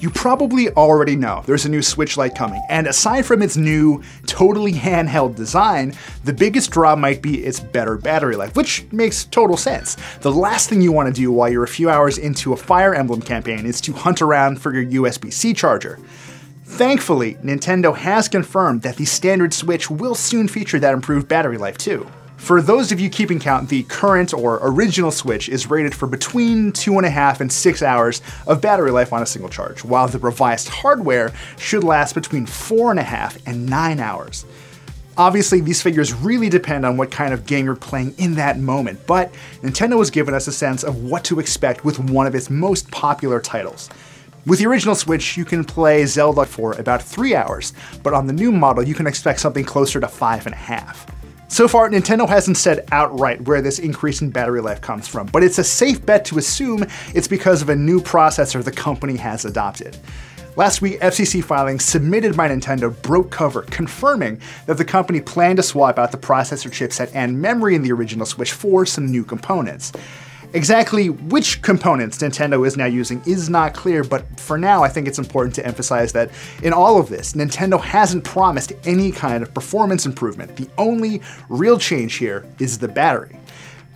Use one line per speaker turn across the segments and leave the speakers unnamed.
You probably already know there's a new Switch Lite coming, and aside from its new, totally handheld design, the biggest draw might be its better battery life, which makes total sense. The last thing you want to do while you're a few hours into a Fire Emblem campaign is to hunt around for your USB-C charger. Thankfully, Nintendo has confirmed that the standard Switch will soon feature that improved battery life too. For those of you keeping count, the current or original Switch is rated for between 2.5 and 6 hours of battery life on a single charge, while the revised hardware should last between 4.5 and 9 hours. Obviously, these figures really depend on what kind of game you're playing in that moment, but Nintendo has given us a sense of what to expect with one of its most popular titles. With the original Switch, you can play Zelda for about 3 hours, but on the new model, you can expect something closer to 5.5. So far, Nintendo hasn't said outright where this increase in battery life comes from, but it's a safe bet to assume it's because of a new processor the company has adopted. Last week, FCC filings submitted by Nintendo broke cover, confirming that the company planned to swap out the processor chipset and memory in the original Switch for some new components. Exactly which components Nintendo is now using is not clear, but for now I think it's important to emphasize that in all of this, Nintendo hasn't promised any kind of performance improvement. The only real change here is the battery.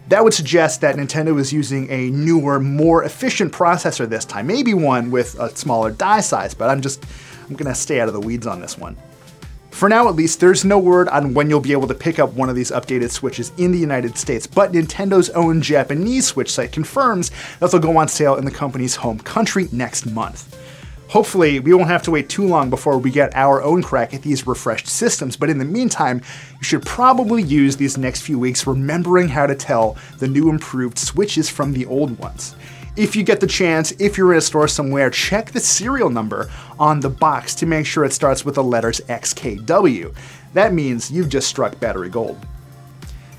That would suggest that Nintendo is using a newer, more efficient processor this time, maybe one with a smaller die size, but I'm gonna stay out of the weeds on this one. For now at least, there's no word on when you'll be able to pick up one of these updated Switches in the United States, but Nintendo's own Japanese Switch site confirms that they'll go on sale in the company's home country next month. Hopefully, we won't have to wait too long before we get our own crack at these refreshed systems, but in the meantime, you should probably use these next few weeks remembering how to tell the new improved Switches from the old ones. If you get the chance, if you're in a store somewhere, check the serial number on the box to make sure it starts with the letters XKW. That means you've just struck battery gold.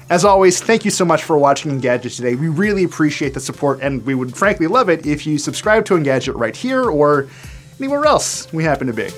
As always, thank you so much for watching Engadget today. We really appreciate the support, and we would frankly love it if you subscribe to Engadget right here or anywhere else we happen to be.